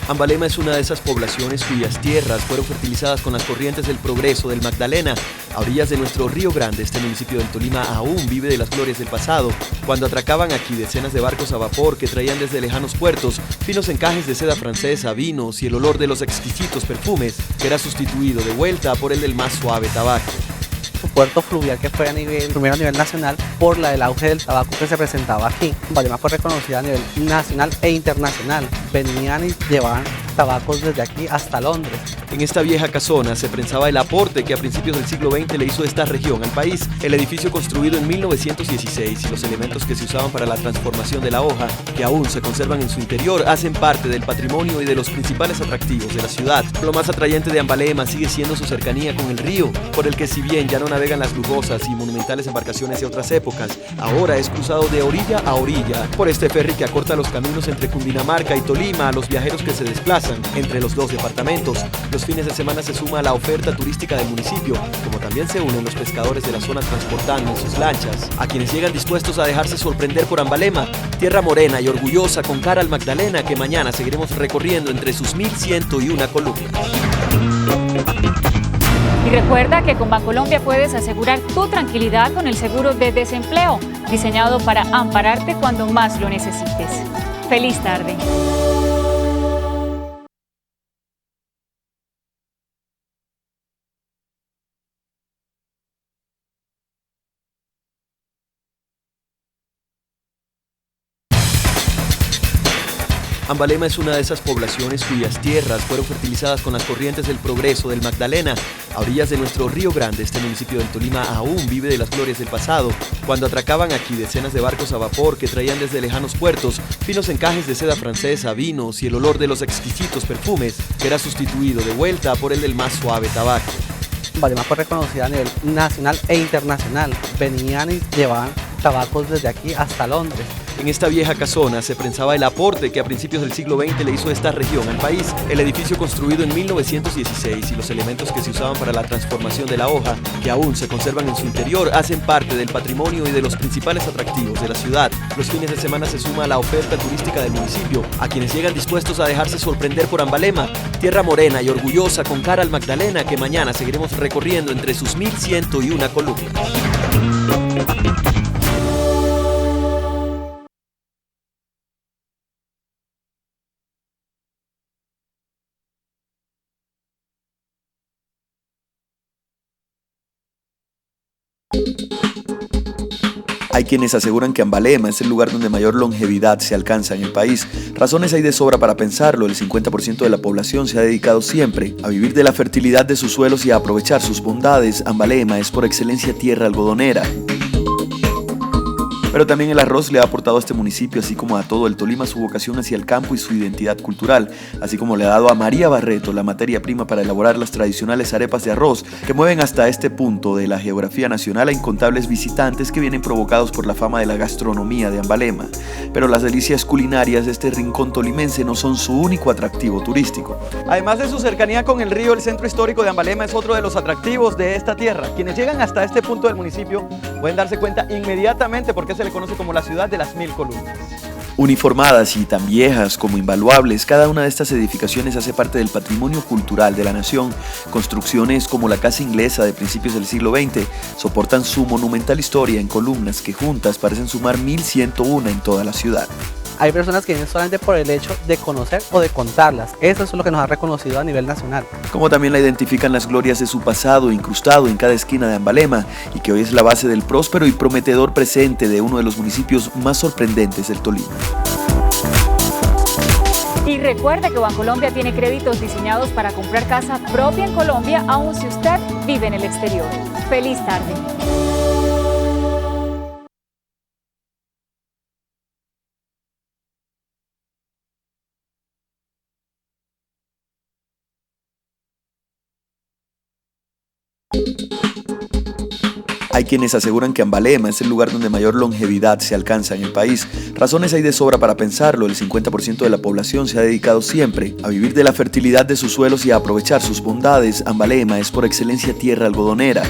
Ambalema es una de esas poblaciones cuyas tierras fueron fertilizadas con las corrientes del Progreso del Magdalena. A orillas de nuestro Río Grande, este municipio del Tolima aún vive de las glorias del pasado, cuando atracaban aquí decenas de barcos a vapor que traían desde lejanos puertos finos encajes de seda francesa, vinos y el olor de los exquisitos perfumes, que era sustituido de vuelta por el del más suave tabaco. Puerto fluvial que fue primero a nivel nacional por el auge del tabaco que se presentaba aquí. Ambalema fue reconocida a nivel nacional e internacional. Venían y llevaban tabacos desde aquí hasta Londres. En esta vieja casona se prensaba el aporte que a principios del siglo XX le hizo esta región al país. El edificio construido en 1916 y los elementos que se usaban para la transformación de la hoja, que aún se conservan en su interior, hacen parte del patrimonio y de los principales atractivos de la ciudad. Lo más atrayente de Ambalema sigue siendo su cercanía con el río, por el que si bien ya no navegan las lujosas y monumentales embarcaciones de otras épocas, ahora es cruzado de orilla a orilla por este ferry que acorta los caminos entre Cundinamarca y Tolima a los viajeros que se desplazan entre los dos departamentos. Los fines de semana se suma a la oferta turística del municipio, como también se unen los pescadores de la zona transportando en sus lanchas, a quienes llegan dispuestos a dejarse sorprender por Ambalema, tierra morena y orgullosa con cara al Magdalena, que mañana seguiremos recorriendo entre sus 1101 columnas. Y recuerda que con Bancolombia puedes asegurar tu tranquilidad con el seguro de desempleo, diseñado para ampararte cuando más lo necesites. ¡Feliz tarde! Ambalema es una de esas poblaciones cuyas tierras fueron fertilizadas con las corrientes del Progreso del Magdalena. A orillas de nuestro Río Grande, este municipio del Tolima aún vive de las glorias del pasado, cuando atracaban aquí decenas de barcos a vapor que traían desde lejanos puertos finos encajes de seda francesa, vinos y el olor de los exquisitos perfumes, que era sustituido de vuelta por el del más suave tabaco. Ambalema fue reconocida a nivel nacional e internacional. Venían y llevaban tabacos desde aquí hasta Londres. En esta vieja casona se prensaba el aporte que a principios del siglo XX le hizo esta región al país. El edificio construido en 1916 y los elementos que se usaban para la transformación de la hoja, que aún se conservan en su interior, hacen parte del patrimonio y de los principales atractivos de la ciudad. Los fines de semana se suma a la oferta turística del municipio, a quienes llegan dispuestos a dejarse sorprender por Ambalema, tierra morena y orgullosa con cara al Magdalena, que mañana seguiremos recorriendo entre sus 1101 columnas. Hay quienes aseguran que Ambalema es el lugar donde mayor longevidad se alcanza en el país. Razones hay de sobra para pensarlo. El 50% de la población se ha dedicado siempre a vivir de la fertilidad de sus suelos y a aprovechar sus bondades. Ambalema es por excelencia tierra algodonera. Pero también el arroz le ha aportado a este municipio, así como a todo el Tolima, su vocación hacia el campo y su identidad cultural, así como le ha dado a María Barreto la materia prima para elaborar las tradicionales arepas de arroz, que mueven hasta este punto de la geografía nacional a incontables visitantes que vienen provocados por la fama de la gastronomía de Ambalema. Pero las delicias culinarias de este rincón tolimense no son su único atractivo turístico. Además de su cercanía con el río, el centro histórico de Ambalema es otro de los atractivos de esta tierra. Quienes llegan hasta este punto del municipio pueden darse cuenta inmediatamente porque se le conoce como la ciudad de las 1000 columnas. Uniformadas y tan viejas como invaluables, cada una de estas edificaciones hace parte del patrimonio cultural de la nación. Construcciones como la Casa Inglesa de principios del siglo XX soportan su monumental historia en columnas que juntas parecen sumar 1101 en toda la ciudad. Hay personas que vienen solamente por el hecho de conocer o de contarlas. Eso es lo que nos ha reconocido a nivel nacional. Como también la identifican las glorias de su pasado incrustado en cada esquina de Ambalema, y que hoy es la base del próspero y prometedor presente de uno de los municipios más sorprendentes del Tolima. Y recuerde que Bancolombia tiene créditos diseñados para comprar casa propia en Colombia, aun si usted vive en el exterior. ¡Feliz tarde! Hay quienes aseguran que Ambalema es el lugar donde mayor longevidad se alcanza en el país. Razones hay de sobra para pensarlo. El 50% de la población se ha dedicado siempre a vivir de la fertilidad de sus suelos y a aprovechar sus bondades. Ambalema es por excelencia tierra algodonera.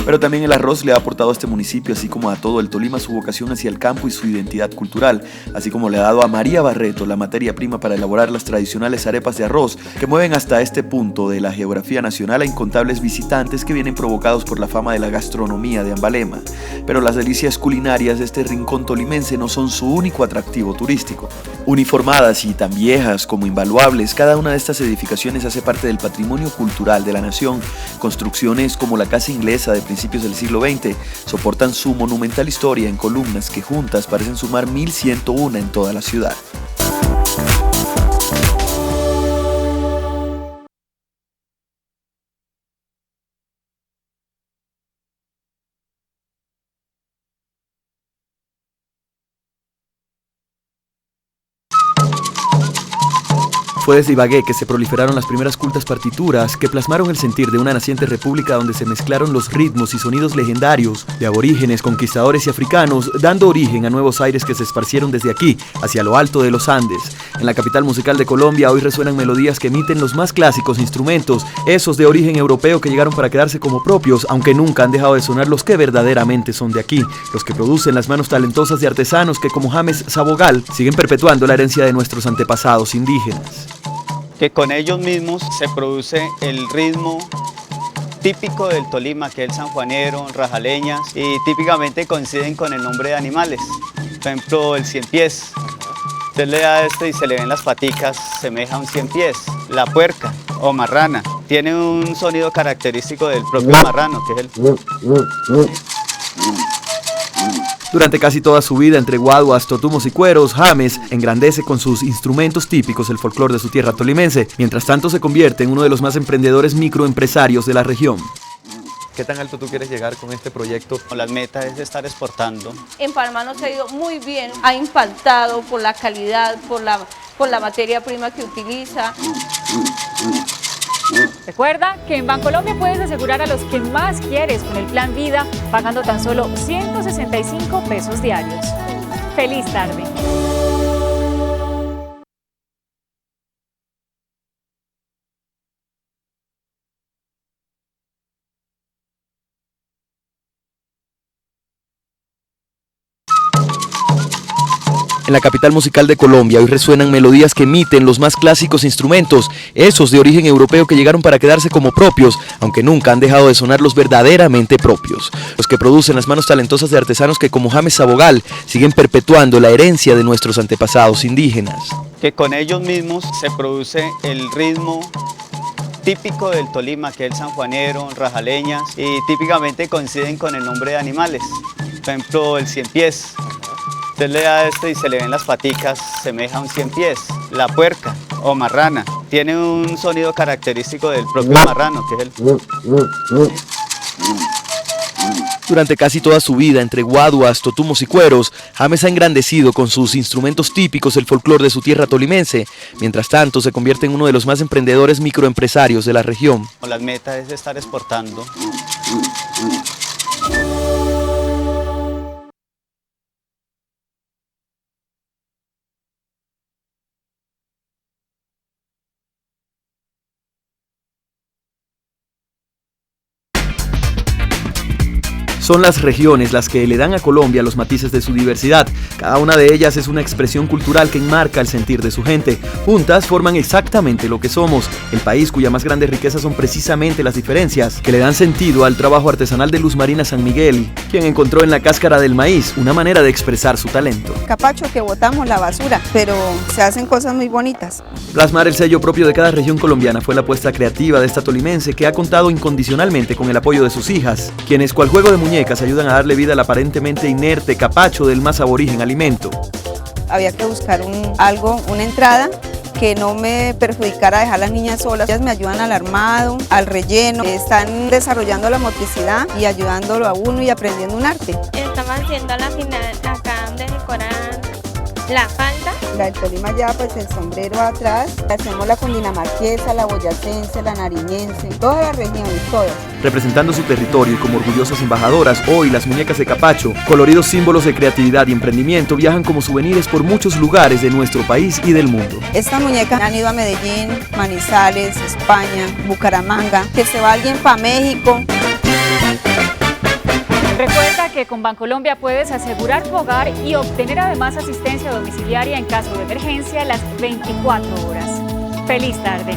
Pero también el arroz le ha aportado a este municipio, así como a todo el Tolima, su vocación hacia el campo y su identidad cultural, así como le ha dado a María Barreto la materia prima para elaborar las tradicionales arepas de arroz, que mueven hasta este punto de la geografía nacional a incontables visitantes que vienen provocados por la fama de la gastronomía de Ambalema. Pero las delicias culinarias de este rincón tolimense no son su único atractivo turístico. Uniformadas y tan viejas como invaluables, cada una de estas edificaciones hace parte del patrimonio cultural de la nación. Construcciones como la Casa Inglesa de principios del siglo XX soportan su monumental historia en columnas que juntas parecen sumar 1101 en toda la ciudad. Fue desde Ibagué que se proliferaron las primeras cultas partituras que plasmaron el sentir de una naciente república donde se mezclaron los ritmos y sonidos legendarios de aborígenes, conquistadores y africanos, dando origen a nuevos aires que se esparcieron desde aquí, hacia lo alto de los Andes. En la capital musical de Colombia hoy resuenan melodías que emiten los más clásicos instrumentos, esos de origen europeo que llegaron para quedarse como propios, aunque nunca han dejado de sonar los que verdaderamente son de aquí, los que producen las manos talentosas de artesanos que, como James Sabogal, siguen perpetuando la herencia de nuestros antepasados indígenas. Que con ellos mismos se produce el ritmo típico del Tolima, que es el sanjuanero, rajaleñas, y típicamente coinciden con el nombre de animales. Por ejemplo, el cien pies. Usted le da esto y se le ven las paticas, semeja a un cien pies. La puerca o marrana tiene un sonido característico del propio marrano, que es el... Durante casi toda su vida, entre guaduas, totumos y cueros, James engrandece con sus instrumentos típicos el folclore de su tierra tolimense. Mientras tanto, se convierte en uno de los más emprendedores microempresarios de la región. ¿Qué tan alto tú quieres llegar con este proyecto? Las metas es estar exportando. En Panamá nos ha ido muy bien, ha impactado por la calidad, por la materia prima que utiliza. Recuerda que en Bancolombia puedes asegurar a los que más quieres con el Plan Vida, pagando tan solo 165 pesos diarios. ¡Feliz tarde! En la capital musical de Colombia hoy resuenan melodías que emiten los más clásicos instrumentos, esos de origen europeo que llegaron para quedarse como propios, aunque nunca han dejado de sonar los verdaderamente propios. Los que producen las manos talentosas de artesanos que, como James Sabogal, siguen perpetuando la herencia de nuestros antepasados indígenas. Que con ellos mismos se produce el ritmo típico del Tolima, que es el sanjuanero, rajaleñas, y típicamente coinciden con el nombre de animales. Por ejemplo, el cien pies. Usted le da esto y se le ven las paticas, semeja a un cien pies. La puerca o marrana tiene un sonido característico del propio marrano, que es el... Durante casi toda su vida, entre guaduas, totumos y cueros, James ha engrandecido con sus instrumentos típicos el folclore de su tierra tolimense. Mientras tanto, se convierte en uno de los más emprendedores microempresarios de la región. Las metas es estar exportando. Son las regiones las que le dan a Colombia los matices de su diversidad. Cada una de ellas es una expresión cultural que enmarca el sentir de su gente. Juntas forman exactamente lo que somos, el país cuya más grande riqueza son precisamente las diferencias, que le dan sentido al trabajo artesanal de Luz Marina San Miguel, quien encontró en la cáscara del maíz una manera de expresar su talento. Capacho que botamos la basura, pero se hacen cosas muy bonitas. Plasmar el sello propio de cada región colombiana fue la apuesta creativa de esta tolimense, que ha contado incondicionalmente con el apoyo de sus hijas, quienes cual juego de muñecas ayudan a darle vida al aparentemente inerte capacho del más aborigen alimento. Había que buscar una entrada que no me perjudicara dejar a las niñas solas. Ellas me ayudan al armado, al relleno, están desarrollando la motricidad y ayudándolo a uno y aprendiendo un arte. Estamos haciendo la final acá donde decoran la falda. La del Tolima ya, pues el sombrero atrás. Hacemos la cundinamarquesa, la boyacense, la nariñense, todas las regiones, todas. Representando su territorio y como orgullosas embajadoras, hoy las muñecas de capacho, coloridos símbolos de creatividad y emprendimiento, viajan como souvenirs por muchos lugares de nuestro país y del mundo. Estas muñecas han ido a Medellín, Manizales, España, Bucaramanga, que se va alguien para México. que con Bancolombia puedes asegurar tu hogar y obtener además asistencia domiciliaria en caso de emergencia las 24 horas. ¡Feliz tarde!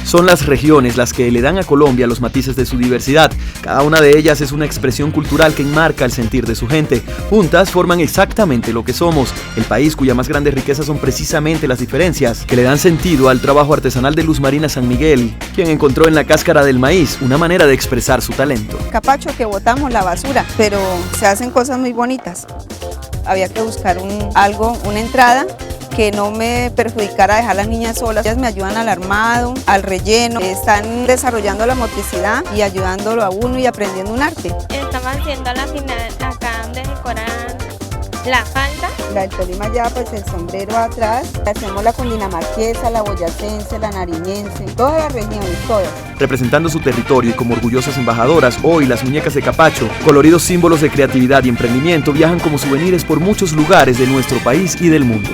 Son las regiones las que le dan a Colombia los matices de su diversidad. Cada una de ellas es una expresión cultural que enmarca el sentir de su gente. Juntas forman exactamente lo que somos, el país cuya más grande riqueza son precisamente las diferencias, que le dan sentido al trabajo artesanal de Luz Marina San Miguel, quien encontró en la cáscara del maíz una manera de expresar su talento. Capacho que botamos la basura, pero se hacen cosas muy bonitas. Había que buscar una entrada que no me perjudicara a dejar a las niñas solas. Ellas me ayudan al armado, al relleno, están desarrollando la motricidad y ayudándolo a uno y aprendiendo un arte. Estamos haciendo a la final acá de decorar la falda. La del Tolima ya pues el sombrero atrás, hacemos la cundinamarquesa, la boyacense, la nariñense, todas las regiones, todas. Representando su territorio y como orgullosas embajadoras, hoy las muñecas de Capacho, coloridos símbolos de creatividad y emprendimiento, viajan como souvenirs por muchos lugares de nuestro país y del mundo.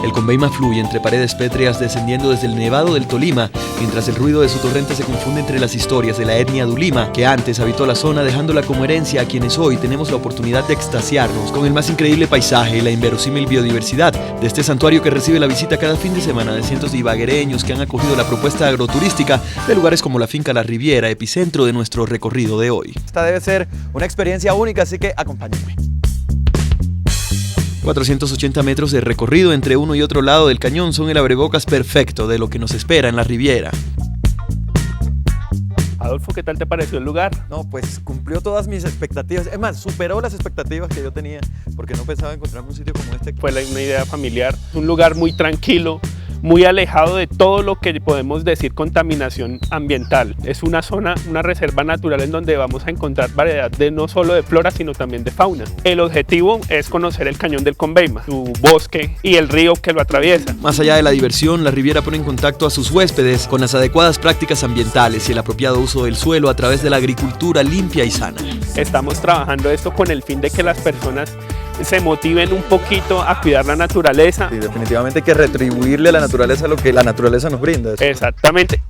El Conveima fluye entre paredes pétreas descendiendo desde el Nevado del Tolima, mientras el ruido de su torrente se confunde entre las historias de la etnia Dulima, que antes habitó la zona dejándola como herencia a quienes hoy tenemos la oportunidad de extasiarnos con el más increíble paisaje y la inverosímil biodiversidad de este santuario que recibe la visita cada fin de semana de cientos de ibaguereños que han acogido la propuesta agroturística de lugares como la finca La Riviera, epicentro de nuestro recorrido de hoy. Esta debe ser una experiencia única, así que acompáñenme. 480 metros de recorrido entre uno y otro lado del cañón son el abrebocas perfecto de lo que nos espera en la Riviera. Adolfo, ¿qué tal te pareció el lugar? No, pues cumplió todas mis expectativas, es más, superó las expectativas que yo tenía, porque no pensaba encontrarme un sitio como este. Fue una idea familiar, un lugar muy tranquilo, muy alejado de todo lo que podemos decir contaminación ambiental. Es una zona, una reserva natural en donde vamos a encontrar variedad de no solo de flora, sino también de fauna. El objetivo es conocer el cañón del Conveima, su bosque y el río que lo atraviesa. Más allá de la diversión, la Riviera pone en contacto a sus huéspedes con las adecuadas prácticas ambientales y el apropiado uso del suelo a través de la agricultura limpia y sana. Estamos trabajando esto con el fin de que las personas se motiven un poquito a cuidar la naturaleza. Sí, definitivamente hay que retribuirle a la naturaleza lo que la naturaleza nos brinda. Exactamente.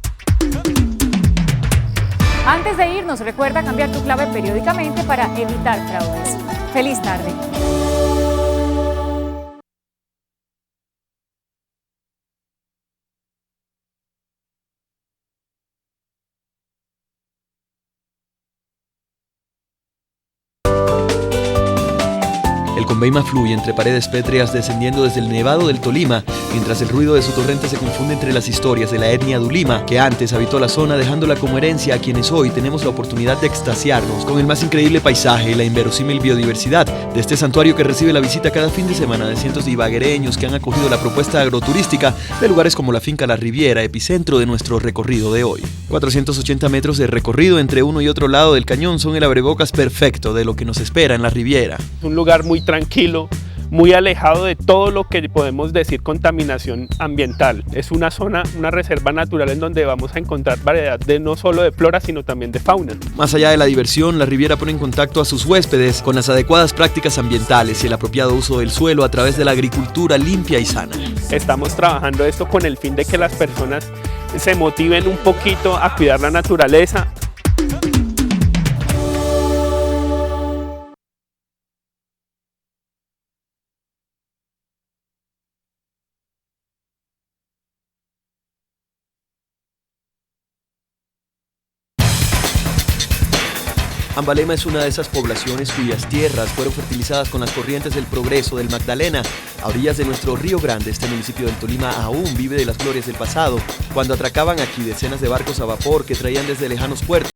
Antes de irnos, recuerda cambiar tu clave periódicamente para evitar fraudes. ¡Feliz tarde! El Conveima fluye entre paredes pétreas descendiendo desde el Nevado del Tolima, mientras el ruido de su torrente se confunde entre las historias de la etnia Dulima, que antes habitó la zona dejándola como herencia a quienes hoy tenemos la oportunidad de extasiarnos con el más increíble paisaje y la inverosímil biodiversidad de este santuario que recibe la visita cada fin de semana de cientos de ibaguereños que han acogido la propuesta agroturística de lugares como la finca La Riviera, epicentro de nuestro recorrido de hoy. 480 metros de recorrido entre uno y otro lado del cañón son el abrebocas perfecto de lo que nos espera en la Riviera. Un lugar muy tranquilo, muy alejado de todo lo que podemos decir contaminación ambiental. Es una zona, una reserva natural en donde vamos a encontrar variedad de no solo de flora, sino también de fauna. Más allá de la diversión, la Riviera pone en contacto a sus huéspedes con las adecuadas prácticas ambientales y el apropiado uso del suelo a través de la agricultura limpia y sana. Estamos trabajando esto con el fin de que las personas se motiven un poquito a cuidar la naturaleza. Ambalema es una de esas poblaciones cuyas tierras fueron fertilizadas con las corrientes del Progreso del Magdalena. A orillas de nuestro Río Grande, este municipio del Tolima aún vive de las glorias del pasado, cuando atracaban aquí decenas de barcos a vapor que traían desde lejanos puertos